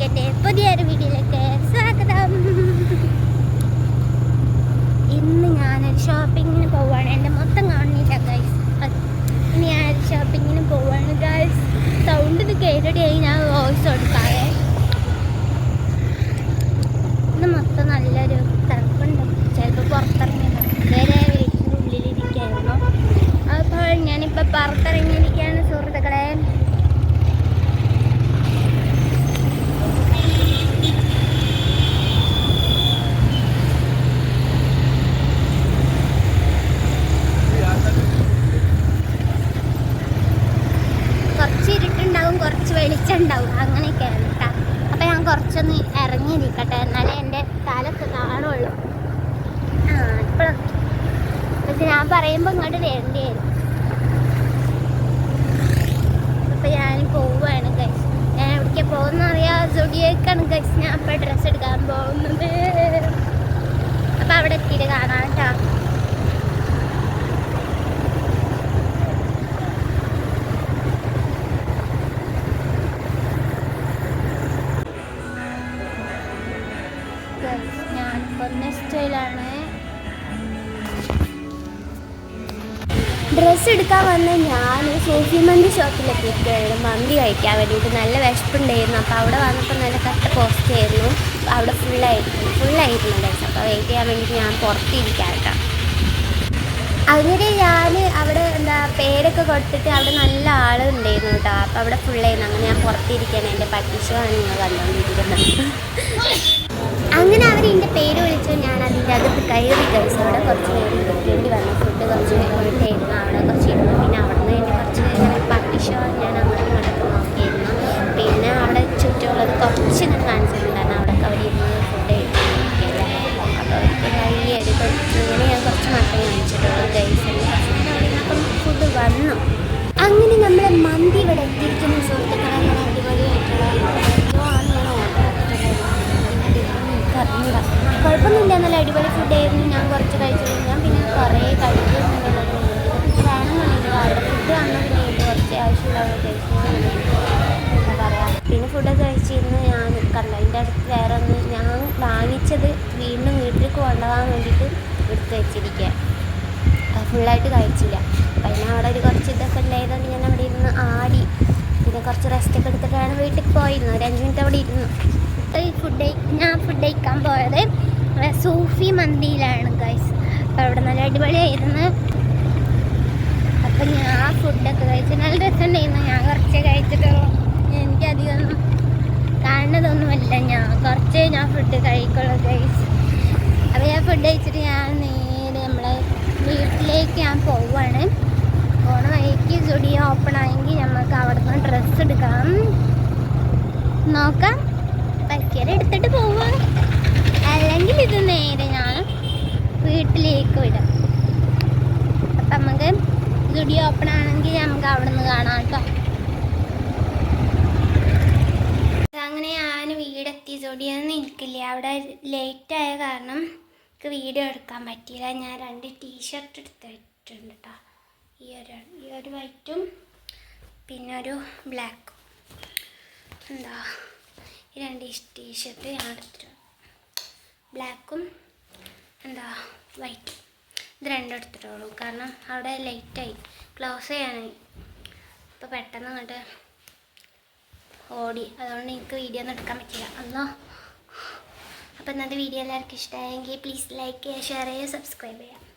എല്ലാവർക്കും എൻ്റെ പുതിയൊരു വീഡിയോയിലേക്ക് സ്വാഗതം. ഇന്ന് ഞാനൊരു ഷോപ്പിങ്ങിന് പോവുകയാണ്. എൻ്റെ മൊത്തം കാണുന്നില്ല ഗൈസ്. ഇനി ഞാനൊരു ഷോപ്പിങ്ങിന് പോവുകയാണ് ഗൈസ്. സൗണ്ട് ഇത് കേട്ടിട്ടായി ഞാൻ വോയിസ് കൊടുക്കാതെ. ഇന്ന് മൊത്തം നല്ലൊരു തണുപ്പുണ്ട്. ചിലപ്പോൾ പുറത്തിറങ്ങിയത് വേറെ വീട്ടിൻ്റെ ഉള്ളിലിരിക്കുകയായിരുന്നു. അപ്പോൾ ഞാനിപ്പോൾ പുറത്തിറങ്ങിയിരിക്കുകയാണ് സുഹൃത്തുക്കളെ. കുറച്ച് ഇരുട്ടുണ്ടാവും, കുറച്ച് വെളിച്ചുണ്ടാവും, അങ്ങനെയൊക്കെയാണ് കേട്ടോ. അപ്പം ഞാൻ കുറച്ചൊന്ന് ഇറങ്ങിയിരിക്കട്ടെ, എന്നാലേ എൻ്റെ കാലൊക്കെ കാണുള്ളൂ. ഇപ്പോഴും പക്ഷെ ഞാൻ പറയുമ്പോൾ ഇങ്ങോട്ട് വരേണ്ടി വരും. അപ്പം ഞാൻ പോവുകയാണ് ഗൈസ്. ഞാൻ എവിടേക്കാണ് പോകുന്നത് അറിയാം, സുഡിയേക്കാണ് ഗൈസ്. ഞാൻ അപ്പോൾ ഡ്രസ്സ് എടുക്കാൻ പോകുന്നത്. അപ്പം അവിടെ എത്തിയിട്ട് കാണാം കേട്ടോ. ഞാനിപ്പോൾ നെസ്റ്റയിലാണ് ഡ്രസ്സ് എടുക്കാൻ വന്ന്. ഞാൻ സൂഫി മന്തി ഷോപ്പിലെത്തിയിരിക്കുകയാണ് മന്തി കഴിക്കാൻ വേണ്ടിയിട്ട്. നല്ല വിശപ്പുണ്ടായിരുന്നു. അപ്പോൾ അവിടെ വന്നപ്പോൾ നല്ല കട്ട കോസ്റ്റ് ആയിരുന്നു. അവിടെ ഫുള്ളായിരുന്നു ഡ്രസ്സ്. അപ്പോൾ വെയിറ്റ് ചെയ്യാൻ വേണ്ടിയിട്ട് ഞാൻ പുറത്തിരിക്കാം കേട്ടോ. അങ്ങനെ ഞാൻ അവിടെ പേരൊക്കെ കൊടുത്തിട്ട് അവിടെ നല്ല ആളുണ്ടായിരുന്നു കേട്ടോ. അപ്പോൾ അവിടെ ഫുള്ളായിരുന്നു. അങ്ങനെ ഞാൻ പുറത്തിരിക്കുകയാണ്. എൻ്റെ പട്ടിഷമാണ് നിങ്ങൾ കണ്ടുകൊണ്ടിരിക്കുന്നത്. അങ്ങനെ അവർ എൻ്റെ പേര് വിളിച്ചു. ഞാൻ അതിൻ്റെ അകത്ത് കയറി കഴിച്ചു. അവിടെ കുറച്ച് നേരം ഇരിക്കേണ്ടി വന്നു. ഫുഡ് കുറച്ച് കൊണ്ടായിരുന്നു. അവിടെ കുറച്ച് ഇരുന്നു. പിന്നെ അവിടെ നിന്ന് എൻ്റെ കുറച്ച് നേരം പട്ടിഷോ ഞാൻ അങ്ങോട്ടും ഇങ്ങോട്ടൊക്കെ നോക്കിയിരുന്നു. പിന്നെ അവിടെ ചുറ്റുമുള്ളത് കുറച്ച് ഞാൻ കാണിച്ചിട്ടുണ്ടായിരുന്നു. അവിടെയൊക്കെ അവർ ഇരുന്ന് ഫുഡ് കഴിക്കില്ല. അപ്പോൾ അവർക്ക് കൈയ്യടി കുറച്ച് ഇങ്ങനെ ഞാൻ കുറച്ച് മാത്രമേ കാണിച്ചിട്ടുള്ളൂ ഗൈസിന്. അപ്പം ഫുഡ് വന്നു. അങ്ങനെ നമ്മൾ മന്തി ഇവിടെ എത്തിയിരിക്കുന്ന സുഹൃത്തുക്കളെ. അങ്ങനെ അടിപൊളിയായിട്ടുള്ള കുഴപ്പമൊന്നുമില്ല, നല്ല അടിപൊളി ഫുഡായിരുന്നു. ഞാൻ കുറച്ച് കഴിച്ചു. ഞാൻ പിന്നെ കുറേ കഴിക്കുന്നുണ്ടെന്നുള്ളത് വേണമെന്നുണ്ടെങ്കിൽ അവിടെ ഫുഡ് വന്നതിനായിട്ട് കുറച്ച് ആവശ്യമുള്ള എന്താ പറയുക. പിന്നെ ഫുഡൊക്കെ കഴിച്ചിരുന്ന് ഞാൻ കണ്ടു. അതിൻ്റെ അടുത്ത് വേറെ ഒന്ന് ഞാൻ വാങ്ങിച്ചത് വീണ്ടും വീട്ടിലേക്ക് കൊണ്ടുപോകാൻ വേണ്ടിയിട്ട് എടുത്ത് വെച്ചിരിക്കുക. ഫുള്ളായിട്ട് കഴിച്ചില്ല. അപ്പം അതിന് അവിടെ ഒരു കുറച്ച് ഇതൊക്കെ ഉണ്ടായതുകൊണ്ട് ഞാൻ അവിടെ ഇരുന്ന് ആടി. പിന്നെ കുറച്ച് റെസ്റ്റൊക്കെ എടുത്തിട്ടാണ് വീട്ടിൽ പോയിരുന്നു. ഒരു 5 മിനിറ്റ് അവിടെ ഇരുന്നു. ഞാൻ ഫുഡ് കഴിക്കാൻ പോയത് സൂഫി മന്തിയിലാണ് ഗൈസ്. അപ്പോൾ അവിടെ നല്ല അടിപൊളിയായിരുന്നു. അപ്പം ഞാൻ ഫുഡൊക്കെ കഴിച്ചു. നല്ല രസമുണ്ടായിരുന്നു. ഞാൻ കുറച്ചേ കഴിച്ചിട്ടുള്ളൂ. എനിക്കധികം കാണുന്നതൊന്നുമല്ല. ഞാൻ ഫുഡ് കഴിക്കുള്ളൂ ഗൈസ്. അപ്പോൾ ഞാൻ ഫുഡ് കഴിച്ചിട്ട് ഞാൻ നേരെ നമ്മളെ വീട്ടിലേക്ക് ഞാൻ പോവുകയാണ്. പോണ വഴിക്ക് സ്റ്റുഡിയോ ഓപ്പൺ ആയെങ്കിൽ നമുക്ക് അവിടെ നിന്ന് ഡ്രസ്സ് എടുക്കാം. നോക്കാം, പറ്റിയാൽ എടുത്തിട്ട് പോവാം. അല്ലെങ്കിൽ ഇത് നേരെ ഞാൻ വീട്ടിലേക്ക് വിടാം. അപ്പം നമുക്ക് സ്റ്റുഡിയോ ഓപ്പൺ ആണെങ്കിൽ നമുക്ക് അവിടെ നിന്ന് കാണാം കേട്ടോ. അങ്ങനെ ഞാൻ വീടെത്തി. സ്റ്റുഡിയോന്ന് എനിക്കില്ല, അവിടെ ലേറ്റായ കാരണം എനിക്ക് വീഡിയോ എടുക്കാൻ പറ്റിയില്ല. ഞാൻ 2 ടീഷർട്ട് എടുത്തിട്ടുണ്ട് കേട്ടോ. ഈ ഒരു വൈറ്റും പിന്നെ ഒരു ബ്ലാക്കും. ഈ 2 ടീഷർട്ട് ഞാൻ എടുത്തിട്ടുണ്ട്. ബ്ലാക്കും വൈറ്റും. ഇത് 2 എടുത്തിട്ടുള്ളൂ. കാരണം അവിടെ ലേറ്റായി, ക്ലോസ് ചെയ്യാനായി. അപ്പോൾ പെട്ടെന്ന് അങ്ങോട്ട് ഓടി. അതുകൊണ്ട് എനിക്ക് വീഡിയോ ഒന്നും എടുക്കാൻ പറ്റില്ല. അപ്പോൾ ഇന്നത്തെ വീഡിയോ എല്ലാവർക്കും ഇഷ്ടമായെങ്കിൽ പ്ലീസ് ലൈക്ക് ചെയ്യുക, ഷെയർ ചെയ്യുക, സബ്സ്ക്രൈബ് ചെയ്യുക.